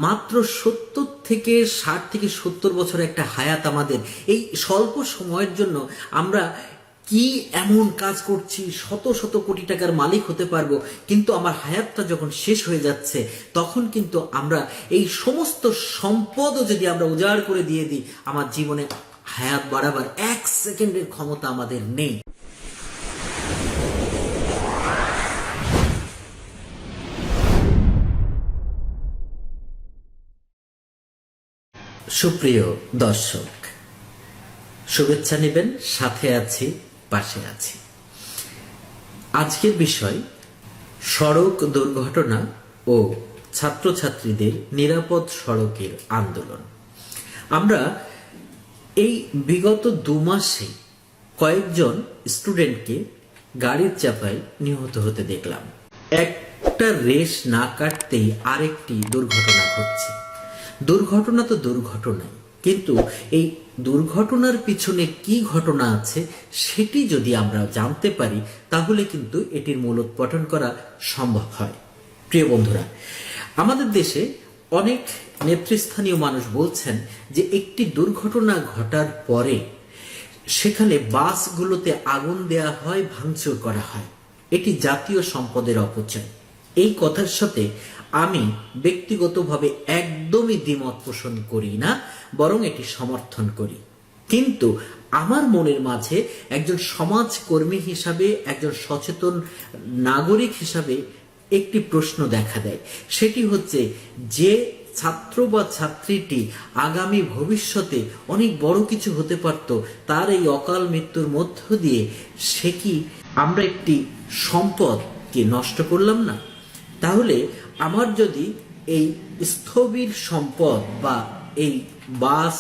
মাত্র 60 থেকে 70 বছর একটা হায়াত আমাদের। এই স্বল্প সময়ের জন্য আমরা কি এমন কাজ করছি, শত শত কোটি টাকার মালিক হতে পারবো, কিন্তু আমার হায়াতটা যখন শেষ হয়ে যাচ্ছে তখন কিন্তু আমরা এই সমস্ত সম্পদও যদি আমরা উজাড় করে দিয়ে দিই, আমার জীবনে হায়াত বাড়াবার 1 সেকেন্ডের ক্ষমতা আমাদের নেই। সুপ্রিয় দর্শক, শুভেচ্ছা নেবেন, সাথে আছি, পাশে আছি। আজকের বিষয় সড়ক দুর্ঘটনা ও ছাত্রছাত্রীদের নিরাপদ সড়কের আন্দোলন। আমরা এই বিগত 2 মাসে কয়েকজন স্টুডেন্টকে গাড়ির চাপায় নিহত হতে দেখলাম। একটা রেশ না কাটতেই আরেকটি দুর্ঘটনা ঘটছে। দুর্ঘটনা তো দুর্ঘটনাই, কিন্তু এই দুর্ঘটনার পিছনে কি ঘটনা আছে সেটি যদি আমরা জানতে পারি তাহলে কিন্তু এটির মূলোৎপাটন করা সম্ভব হয়। প্রিয় বন্ধুরা, আমাদের দেশে অনেক নেতৃস্থানীয় মানুষ বলছেন যে একটি দুর্ঘটনা ঘটার পরে সেখানে বাসগুলোতে আগুন দেয়া হয়, ভাঙচুর করা হয়। এটি জাতীয় সম্পদের অপচয়। এই কথার সাথে আমি ব্যক্তিগতভাবে একদমই দ্বিমত পোষণ করি না, বরং এটি সমর্থন করি। কিন্তু আমার মনের মাঝে একজন সমাজকর্মী হিসাবে, একজন সচেতন নাগরিক হিসাবে একটি প্রশ্ন দেখা দেয়। সেটি হচ্ছে, যে ছাত্র বা ছাত্রীটি আগামী ভবিষ্যতে অনেক বড় কিছু হতে পারত, তার এই অকাল মৃত্যুর মধ্য দিয়ে সে কি আমরা একটি সম্পদকে নষ্ট করলাম না? তাহলে আমার যদি এই স্থবির সম্পদ বা এই বাস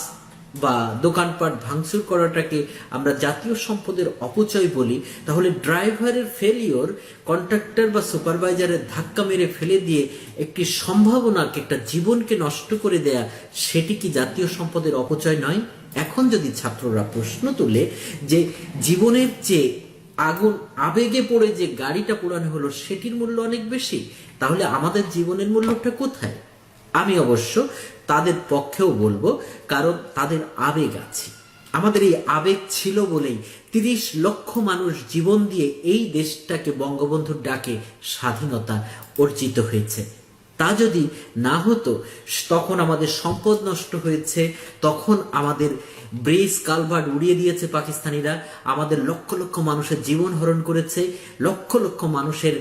বা দোকানপাট ভাঙচুর করাটাকে আমরা জাতীয় সম্পদের অপচয় বলি, তাহলে ড্রাইভারের ফেলিওর, কন্ট্রাক্টর বা সুপারভাইজারের ধাক্কা মেরে ফেলে দিয়ে একটি সম্ভাবনাকে, একটা জীবনকে নষ্ট করে দেয়া, সেটি কি জাতীয় সম্পদের অপচয় নয়? এখন যদি ছাত্ররা প্রশ্ন তুলে যে জীবনের চেয়ে আবেগে পড়ে যে গাড়িটা পোড়ানো হলো সেটির মূল্য অনেক বেশি, তাহলে আমাদের জীবনের মূল্যটা কোথায়? আমি অবশ্য তাদের পক্ষেও বলবো, কারণ তাদের আবেগ আছে। আমাদের এই আবেগ ছিল বলেই 30 লক্ষ মানুষ জীবন দিয়ে এই দেশটাকে বঙ্গবন্ধুর ডাকে স্বাধীনতা অর্জিত হয়েছে। তা যদি না হতো, তখন আমাদের সম্পদ নষ্ট হয়েছে, তখন আমাদের ব্রিজ কালভার্ট উড়িয়ে দিয়েছে পাকিস্তানিরা, আমাদের লক্ষ লক্ষ মানুষের জীবন হরণ করেছে, লক্ষ লক্ষ মানুষের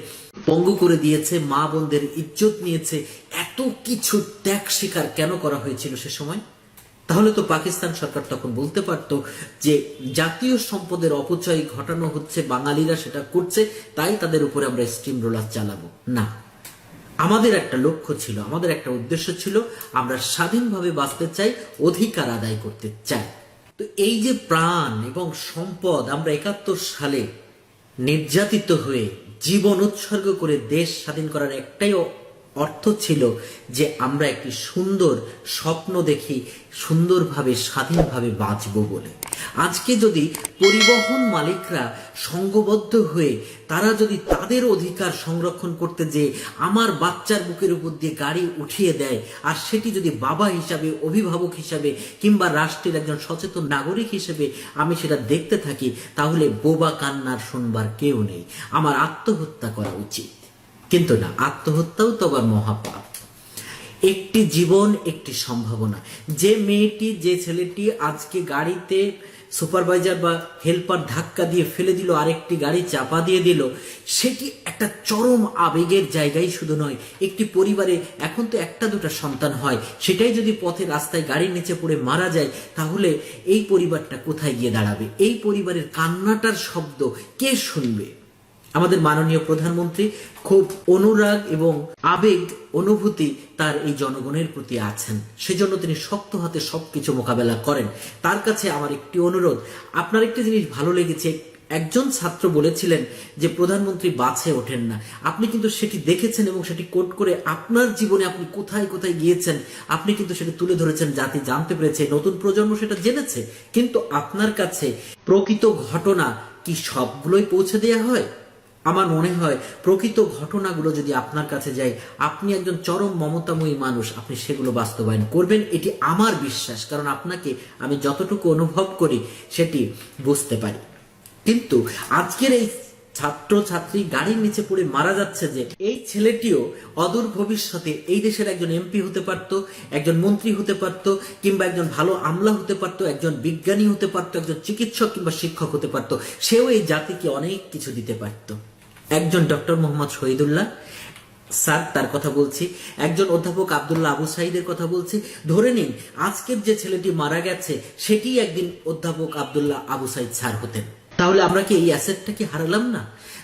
পঙ্গু করে দিয়েছে, মা বোনদের ইজ্জত নিয়েছে। এত কিছু ত্যাগ স্বীকার কেন করা হয়েছিল সে সময়? তাহলে তো পাকিস্তান সরকার তখন বলতে পারত যে জাতীয় সম্পদের অপচয় ঘটানো হচ্ছে, বাঙালিরা সেটা করছে, তাই তাদের উপরে আমরা স্টিম রোলার চালাবো না। আমাদের একটা লক্ষ্য ছিল, আমাদের একটা উদ্দেশ্য ছিল, আমরা স্বাধীনভাবে বাঁচতে চাই, অধিকার আদায় করতে চাই। তো এই যে প্রাণ এবং সম্পদ আমরা 71 সালে নির্যাতিত হয়ে জীবন উৎসর্গ করে দেশ স্বাধীন করার একটাই অর্থ ছিল যে আমরা একটি সুন্দর স্বপ্ন দেখি, সুন্দরভাবে স্বাধীনভাবে বাঁচব বলে। আজকে যদি পরিবহন মালিকরা সংঘবদ্ধ হয়ে তারা যদি তাদের অধিকার সংরক্ষণ করতে যে আমার বাচ্চার বুকের উপর দিয়ে গাড়ি উঠিয়ে দেয়, আর সেটি যদি বাবা হিসাবে, অভিভাবক হিসাবে কিংবা রাষ্ট্রের একজন সচেতন নাগরিক হিসেবে আমি সেটা দেখতে থাকি, তাহলে বোবা কান্নার শুনবার কেউ নেই, আমার আত্মহত্যা করা উচিত। কিন্তু না, আত্মহত্যাও তো আবার মহাপাপ। একটি জীবন, একটি সম্ভাবনা। যে মেয়েটি, যে ছেলেটি আজকে গাড়িতে সুপারভাইজার বা হেল্পার ধাক্কা দিয়ে ফেলে দিল, আরেকটি গাড়ি চাপা দিয়ে দিল, সেটি একটা চরম আবেগের জায়গায় শুধু নয়। একটি পরিবারে এখন তো 1-2টা সন্তান হয়, সেটাই যদি পথে রাস্তায় গাড়ির নিচে পড়ে মারা যায়, তাহলে এই পরিবারটা কোথায় গিয়ে দাঁড়াবে? এই পরিবারের কান্নাটার শব্দ কে শুনবে? আমাদের মাননীয় প্রধানমন্ত্রী খুব অনুরাগ এবং আবেগ অনুভূতি তার এই জনগণের প্রতি আছেন, সেজন্য তিনি শক্ত হাতে সবকিছু মোকাবেলা করেন। তার কাছে আমার একটি অনুরোধ, আপনার একটি জিনিস ভালো লেগেছে, একজন ছাত্র বলেছিলেন যে প্রধানমন্ত্রী বাসে ওঠেন না। আপনি কিন্তু সেটি দেখেছেন এবং সেটি কোট করে আপনার জীবনে আপনি কোথায় কোথায় গিয়েছেন আপনি কিন্তু সেটা তুলে ধরেছেন, জাতি জানতে পেরেছে, নতুন প্রজন্ম সেটা জেনেছে। কিন্তু আপনার কাছে প্রকৃত ঘটনা কি সবগুলোই পৌঁছে দেওয়া হয়? আমার মনে হয় প্রকৃত ঘটনাগুলো যদি আপনার কাছে যায়, আপনি একজন চরম মমতাময়ী মানুষ, আপনি সেগুলো বাস্তবায়ন করবেন, এটি আমার বিশ্বাস। কারণ আপনাকে আমি যতটুকু অনুভব করি সেটি বুঝতে পারি। কিন্তু আজকের এই ছাত্র ছাত্রী গাড়ির নিচে পড়ে মারা যাচ্ছে, যে এই ছেলেটিও অদূর ভবিষ্যতে এই দেশের একজন এমপি হতে পারত, একজন মন্ত্রী হতে পারত, কিংবা একজন ভালো আমলা হতে পারত, একজন বিজ্ঞানী হতে পারত, একজন চিকিৎসক কিংবা শিক্ষক হতে পারত। সেও এই জাতিকে অনেক কিছু দিতে পারত। একজন ডক্টর মোহাম্মদ শহীদুল্লাহ স্যার, তার কথা বলছি, একজন অধ্যাপক আব্দুল্লাহ আবু সাইদের কথা বলছি। ধরে নিন আজকের যে ছেলেটি মারা গেছে সেটি একদিন অধ্যাপক আব্দুল্লাহ আবু সাইদ স্যার হতেন, তাহলে আমরা কি এই অ্যাসেটটা কি হারালাম না?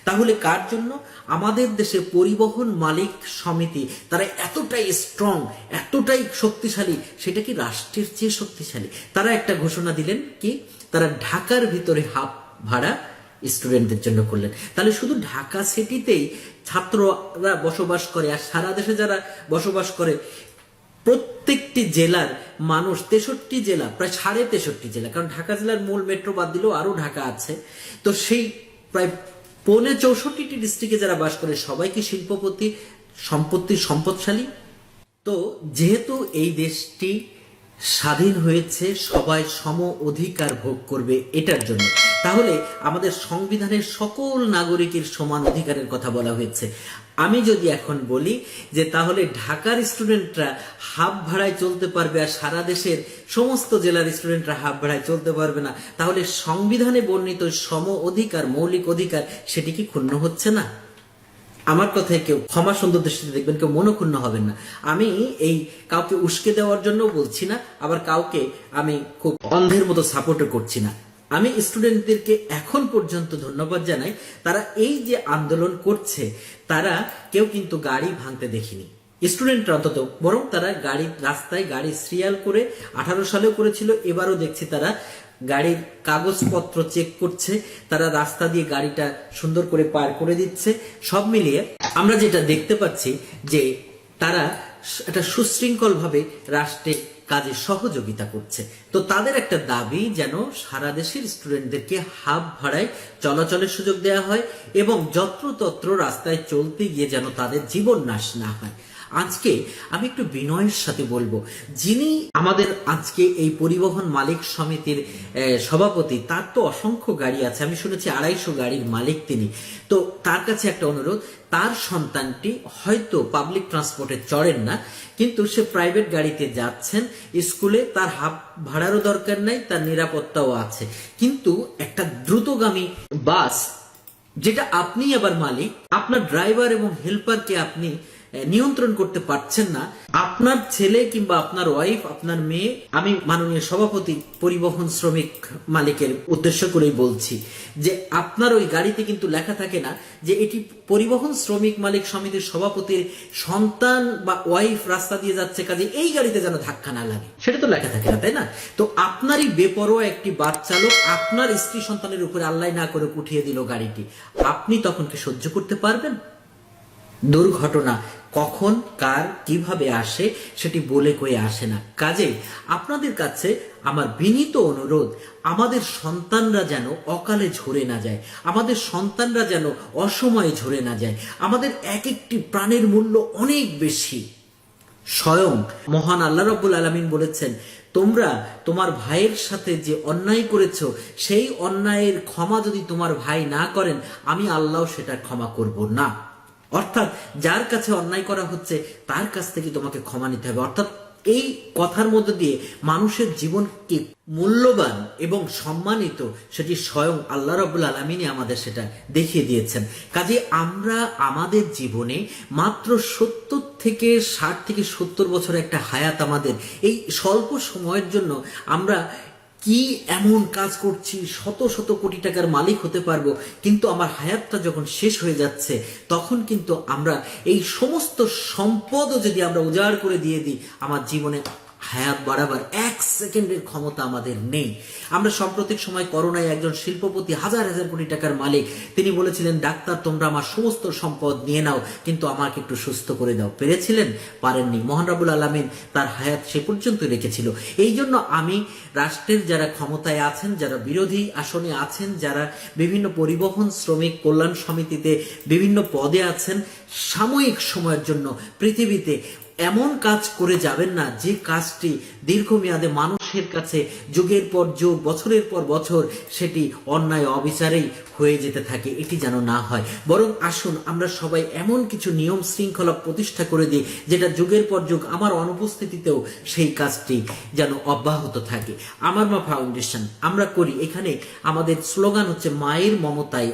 তাহলে কার জন্য? আমাদের দেশে পরিবহন মালিক সমিতি তারা এতটাই স্ট্রং, এতটাই শক্তিশালী, সেটা কি রাষ্ট্রের চেয়ে শক্তিশালী? তারা একটা ঘোষণা দিলেন কি, তারা ঢাকার ভিতরে হাফ ভাড়া স্টুডেন্টদের জন্য করলেন। তাহলে শুধু ঢাকা সিটিতেই ছাত্ররা বসবাস করে, আর সারা দেশে যারা বসবাস করে, প্রত্যেকটি জেলার মানুষ, 63 জেলা, প্রায় 63.5 জেলা, কারণ ঢাকা জেলার মূল মেট্রো বাদ দিলেও আরো ঢাকা আছে, তো সেই প্রায় 64টি ডিস্ট্রিক্টে যারা বাস করে সবাই কি শিল্পপতি, সম্পদশালী? তো যেহেতু এই দেশটি স্বাধীন হয়েছে, সবাই সম অধিকার ভোগ করবে এটার জন্য, তাহলে আমাদের সংবিধানের সকল নাগরিকের সমান অধিকারের কথা বলা হয়েছে। আমি যদি এখন বলি যে তাহলে ঢাকার স্টুডেন্টরা হাফ ভাড়ায় চলতে পারবে আর সারা দেশের সমস্ত জেলার স্টুডেন্টরা হাফ ভাড়ায় চলতে পারবে না, তাহলে সংবিধানে বর্ণিত সম অধিকার, মৌলিক অধিকার, সেটি কি ক্ষুণ্ণ হচ্ছে না? আমার কথায় কেউ ক্ষমা সুন্দর দৃষ্টিতে দেখবেন, কেউ মনক্ষুণ্ণ হবেন না। আমি এই কাউকে উস্কে দেওয়ার জন্য বলছি না, আবার কাউকে আমি খুব অন্ধের মতো সাপোর্টও করছি না। আমি স্টুডেন্টদেরকে এখন পর্যন্ত ধন্যবাদ জানাই, তারা এই যে আন্দোলন করছে, তারা কেউ কিন্তু গাড়ি ভাঙতে দেখিনি স্টুডেন্টরা অন্তত, বরং তারা গাড়ির রাস্তায় গাড়ি সিরিয়াল করে 18 সালেও করেছিল, এবারও দেখছি তারা গাড়ির কাগজপত্র চেক করছে, তারা রাস্তা দিয়ে গাড়িটা সুন্দর করে পার করে দিচ্ছে। সব মিলিয়ে আমরা যেটা দেখতে পাচ্ছি যে তারা একটা সুশৃঙ্খল ভাবে রাষ্ট্রের কাজে সহযোগিতা করছে। তো তাদের একটা দাবি যেন সারা দেশের স্টুডেন্টদেরকে হাফ ভাড়ায় চলাচলের সুযোগ দেওয়া হয় এবং যত্রতত্র রাস্তায় চলতে গিয়ে যেন তাদের জীবন নাশ না হয়। আজকে আমি একটু বিনয়ের সাথে বলবো, যিনি আমাদের আজকে এই পরিবহন মালিক সমিতির সভাপতি, তার তো অসংখ্য গাড়ি আছে, আমি শুনেছি 250 গাড়ির মালিক তিনি। তো তার কাছে একটা অনুরোধ, তার সন্তানটি হয়তো পাবলিক ট্রান্সপোর্টে চড়েন না, কিন্তু সে প্রাইভেট গাড়িতে যাচ্ছেন স্কুলে, তার হাফ ভাড়ারও দরকার নাই, তার নিরাপত্তাও আছে, কিন্তু একটা দ্রুতগামী বাস যেটা আপনি আবার মালিক, আপনার ড্রাইভার এবং হেল্পারকে আপনি নিয়ন্ত্রণ করতে পারছেন না, আপনার ছেলে কিংবা আপনার ওয়াইফ, আপনার মেয়ে, আমি মাননীয় সভাপতি পরিবহন শ্রমিক মালিকের উদ্দেশ্য করেই বলছি যে আপনার ওই গাড়িতে কিন্তু লেখা থাকে না যে এটি পরিবহন শ্রমিক মালিক সমিতির সভাপতির সন্তান বা ওয়াইফ রাস্তা দিয়ে যাচ্ছে, কাজে এই গাড়িতে যেন ধাক্কা না লাগে, সেটা তো লেখা থাকে না, তাই না? তো আপনারই বেপরোয়া একটি বাস চালক আপনার স্ত্রী সন্তানের উপরে আল্লাহ না করে উঠিয়ে দিল গাড়িটি, আপনি তখন কি সহ্য করতে পারবেন? দুর্ঘটনা কখন কার কিভাবে আসে সেটি বলে কয়ে আসে না। কাজেই আপনাদের কাছে আমার বিনীত অনুরোধ, আমাদের সন্তানরা যেন অকালে ঝরে না যায়, আমাদের সন্তানরা যেন অসময়ে ঝরে না যায়। আমাদের এক একটি প্রাণের মূল্য অনেক বেশি। স্বয়ং মহান আল্লাহ রাব্বুল আলামিন বলেছেন, তোমরা তোমার ভাইয়ের সাথে যে অন্যায় করেছো সেই অন্যায়ের ক্ষমা যদি তোমার ভাই না করেন, আমি আল্লাহ সেটা ক্ষমা করব না। অর্থাৎ যার কাছে অন্যায় করা হচ্ছে তার কাছ থেকে তোমাকে ক্ষমা নিতে হবে। অর্থাৎ এই কথার মধ্যে দিয়ে মানুষের জীবনকে মূল্যবান এবং সম্মানিত সেটি স্বয়ং আল্লাহ রাব্বুল আলামিনই আমাদের সেটা দেখিয়ে দিয়েছেন। কাজে আমরা আমাদের জীবনে মাত্র 70 থেকে 60 থেকে 70 বছর একটা হায়াত, আমাদের এই স্বল্প সময়ের জন্য আমরা কি এমন কাজ করছি, শত শত কোটি টাকার মালিক হতে পারবো, কিন্তু আমার হায়াতটা যখন শেষ হয়ে যাচ্ছে তখন কিন্তু আমরা এই সমস্ত সম্পদও যদি আমরা উজাড় করে দিয়ে দিই, আমার জীবনে হায়াত বাড়াবার 1 সেকেন্ডের ক্ষমতা আমাদের নেই। আমরা সাম্প্রতিক সময় করোনায় একজন শিল্পপতি হাজার হাজার কোটি টাকার মালিক, তিনি বলেছিলেন, ডাক্তার তোমরা আমার সমস্ত সম্পদ নিয়ে নাও, কিন্তু আমাকে একটু সুস্থ করে দাও। পেরেছিলেন? পারেননি। মহান রব্বুল আলামিন তার হায়াত সে পর্যন্ত রেখেছিল। এই জন্য আমি রাষ্ট্রের যারা ক্ষমতায় আছেন, যারা বিরোধী আসনে আছেন, যারা বিভিন্ন পরিবহন শ্রমিক কল্যাণ সমিতিতে বিভিন্ন পদে আছেন, সাময়িক সময়ের জন্য পৃথিবীতে এমন কাজ করে যাবেন না যে কাজটি দীর্ঘমেয়াদে মানুষের কাছে যুগের পর যুগ, বছরের পর বছর সেটি অন্যায় অবিচারেই হয়ে যেতে থাকে। এটি যেন না হয়। বরং আসুন আমরা সবাই এমন কিছু নিয়ম শৃঙ্খলা প্রতিষ্ঠা করে দিই যেটা যুগের পর যুগ আমার অনুপস্থিতিতেও সেই কাজটি যেন অব্যাহত থাকে। আমার মা ফাউন্ডেশন আমরা করি, এখানে আমাদের স্লোগান হচ্ছে মায়ের মমতায়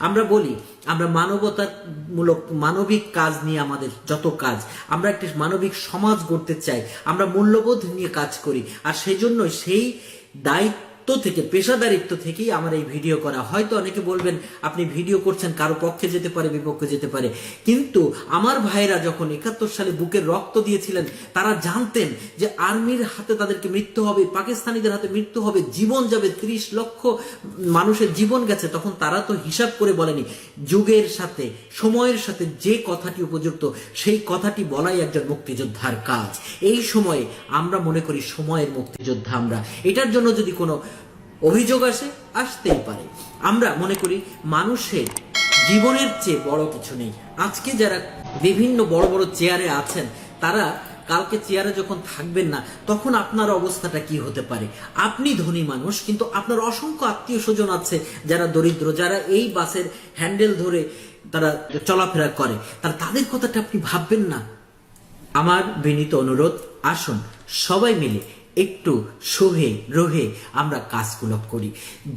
আমরা বলি আমরা মানবতামূলক মানবিক কাজ নিয়ে আমাদের যত কাজ, আমরা একটি মানবিক সমাজ গড়তে চাই, আমরা মূল্যবোধ নিয়ে কাজ করি। আর সেই জন্য সেই দায়িত্ব থেকে, পেশাদারিত্ব থেকেই আমার এই ভিডিও করা। হয়তো অনেকে বলবেন আপনি ভিডিও করছেন, কারো পক্ষে যেতে পারে, বিপক্ষে যেতে পারে, কিন্তু আমার ভাইরা যখন 71 সালে বুকের রক্ত দিয়েছিলেন, তারা জানতেন যে আর্মির হাতে তাদেরকে মৃত্যু হবে, পাকিস্তানিদের হাতে মৃত্যু হবে, জীবন যাবে, 30 লক্ষ মানুষের জীবন গেছে। তখন তারা তো হিসাব করে বলেনি, যুগের সাথে সময়ের সাথে যে কথাটি উপযুক্ত সেই কথাটি বলাই একজন মুক্তিযোদ্ধার কাজ। এই সময়ে আমরা মনে করি সময়ের মুক্তিযোদ্ধা আমরা। এটার জন্য যদি কোনো অভিযোগ আসতেই পারে। আমরা মনে করি মানুষের জীবনের চেয়ে বড় কিছু নেই। আজকে যারা বিভিন্ন বড় বড় চেয়ারে আছেন, তারা কালকে চেয়ারে যখন থাকবেন না, তখন আপনার অবস্থাটা কি হতে পারে? আপনি ধনী মানুষ, কিন্তু আপনার অসংখ্য আত্মীয় স্বজন আছে যারা দরিদ্র, যারা এই বাসের হ্যান্ডেল ধরে তারা চলাফেরা করে, তাদের কথাটা আপনি ভাববেন না? আমার বিনীত অনুরোধ, আসুন সবাই মিলে একটু সহে রহে আমরা কাজগুলো করি।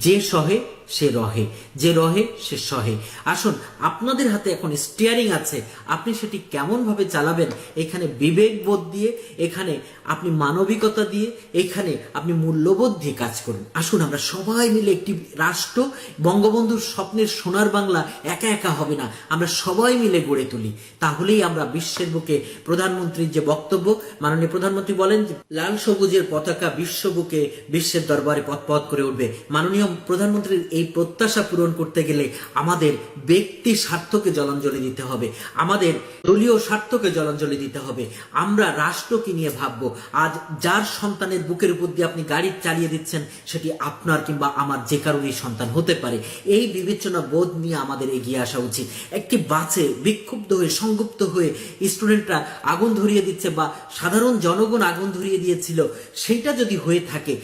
যে সহে সে রহে, যে রহে সে সহে। আসুন, আপনাদের হাতে এখন স্টিয়ারিং আছে, আপনি সেটি কেমন ভাবে চালাবেন, এখানে বিবেক বোধ দিয়ে, এখানে আপনি মানবিকতা দিয়ে, এখানে আপনি মূল্যবোধ দিয়ে কাজ করুন। আসুন আমরা সবাই মিলে একটি রাষ্ট্র, বঙ্গবন্ধুর স্বপ্নের সোনার বাংলা একা একা হবে না, আমরা সবাই মিলে গড়ে তুলি। তাহলেই আমরা বিশ্বের বুকে, প্রধানমন্ত্রীর যে বক্তব্য, মাননীয় প্রধানমন্ত্রী বলেন যে লাল সবুজের পতাকা বিশ্ব বুকে, বিশ্বের দরবারে পথ করে উঠবে। মাননীয় প্রধানমন্ত্রীর এই প্রত্যাশা পূরণ করতে গেলে আমাদের ব্যক্তি স্বার্থকে জলাঞ্জলি দিতে হবে, আমাদের দলীয় স্বার্থকে জলাঞ্জলি দিতে হবে। আমরা রাষ্ট্রকে নিয়ে ভাববো। আজ যার সন্তানের বুকের উপর দিয়ে আপনি গাড়ি চালিয়ে দিচ্ছেন, সেটি আপনার কিংবা আমার যে কারণেই সন্তান হতে পারে। এই বিবেচনা বোধ নিয়ে আমাদের এগিয়ে আসা উচিত। একটি বাসে বিক্ষুব্ধ হয়ে, সংগুপ্ত হয়ে স্টুডেন্টরা আগুন ধরিয়ে দিচ্ছে বা সাধারণ জনগণ আগুন ধরিয়ে দিয়েছিল, সেইটা যদি হয়ে থাকে,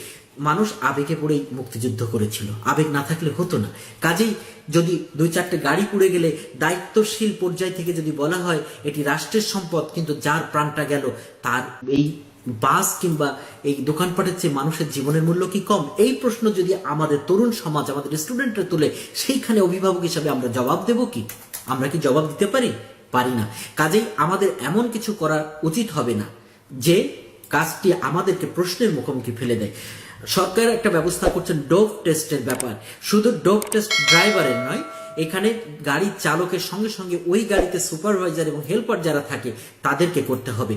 মানুষ আবেগে পড়েই মুক্তিযুদ্ধ করেছিল, আবেগ না থাকলে হতো না। কাজেই যদি 2-4টে গাড়ি পুড়ে গেলে দায়িত্বশীল পর্যায় থেকে যদি বলা হয় এটি রাষ্ট্রের সম্পদ, কিন্তু যার প্রাণটা গেল, তার এই বাস কিংবা এই দোকানপাটের চেয়ে মানুষের জীবনের মূল্য কি কম? এই প্রশ্ন যদি আমাদের তরুণ সমাজ, আমাদের স্টুডেন্টরা তুলে, সেইখানে অভিভাবক হিসাবে আমরা জবাব দেব কি? আমরা কি জবাব দিতে পারি না। কাজেই আমাদের এমন কিছু করা উচিত হবে না যে কাজটি আমাদেরকে প্রশ্নের মুখোমুখি ফেলে দেয়। সরকার একটা ব্যবস্থা করছেন ডোপ টেস্টের ব্যাপার। শুধু ডোপ টেস্ট ড্রাইভারের নয়, এখানে গাড়ি চালকের সঙ্গে সঙ্গে ওই গাড়িতে সুপারভাইজার এবং হেল্পার যারা থাকে তাদেরকে করতে হবে।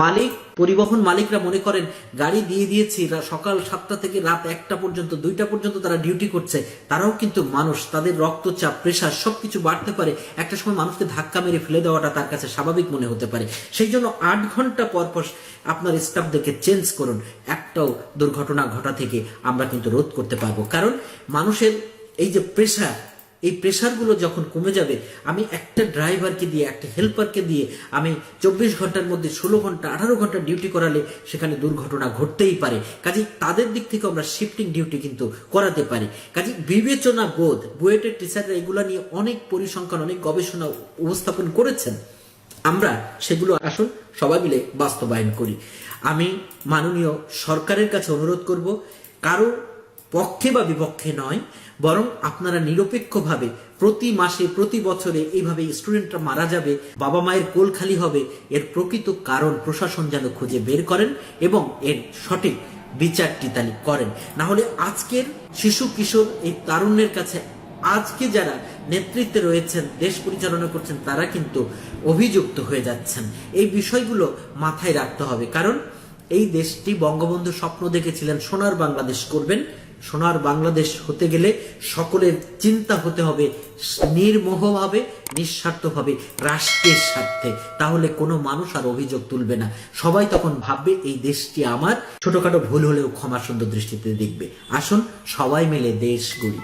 মালিক, পরিবহন মালিকরা মনে করেন গাড়ি দিয়ে দিয়েছি, সকাল 7টা থেকে রাত 1টা পর্যন্ত, 2টা পর্যন্ত তারা ডিউটি করছে। তারাও কিন্তু মানুষ, তাদের রক্তচাপ, প্রেশার সবকিছু বাড়তে পারে। একটা সময় মানুষকে ধাক্কা মেরে ফেলে দেওয়াটা তার কাছে স্বাভাবিক মনে হতে পারে। সেই জন্য 8 ঘন্টা পর পর আপনার স্টাফদেরকে চেঞ্জ করুন। একটাও দুর্ঘটনা ঘটা থেকে আমরা কিন্তু রোধ করতে পারবো। কারণ মানুষের এই যে প্রেশার, এই প্রেশারগুলো যখন কমে যাবে, আমি একটা ড্রাইভারকে দিয়ে, একটা হেল্পারকে দিয়ে আমি 24 ঘন্টার মধ্যে 16 ঘন্টা 18 ঘন্টা ডিউটি করালে সেখানে দুর্ঘটনা ঘটতেই পারে। কাজে তাদের দিক থেকে আমরা শিফটিং ডিউটি কিন্তু করাতে পারি। কাজে বিবেচনা বোধ, বুয়েটের টিচাররা এগুলো নিয়ে অনেক পরিসংখ্যান, অনেক গবেষণা উপস্থাপন করেছেন। আমরা সেগুলো আসুন সবাই মিলে বাস্তবায়ন করি। আমি মাননীয় সরকারের কাছে অনুরোধ করব, কারো পক্ষে বা বিপক্ষে নয়, বরং আপনারা নিরপেক্ষভাবে প্রতি মাসে, প্রতি বছরে এইভাবে স্টুডেন্টরা মারা যাবে, বাবা মায়ের কোল খালি হবে, এর প্রকৃত কারণ প্রশাসন যেন খুঁজে বের করেন এবং এর সঠিক বিচারটি তালি করেন। না হলে আজকের শিশু কিশোর এই তারুণ্যের কাছে আজকে যারা নেতৃত্বে রয়েছেন, দেশ পরিচালনা করছেন, তারা কিন্তু অভিযুক্ত হয়ে যাচ্ছেন। এই বিষয়গুলো মাথায় রাখতে হবে। কারণ এই দেশটি বঙ্গবন্ধু স্বপ্ন দেখেছিলেন সোনার বাংলাদেশ করবেন। সোনার বাংলাদেশ হতে গেলে সকলের চিন্তা হতে হবে নির্মোহভাবে, নিঃস্বার্থভাবে, রাষ্ট্রের স্বার্থে। তাহলে কোনো মানুষ আর অভিযোগ তুলবে না। সবাই তখন ভাববে এই দেশটি আমার। ছোটখাটো ভুল হলেও ক্ষমা সুন্দর দৃষ্টিতে দেখবে। আসুন সবাই মিলে দেশ গড়ি।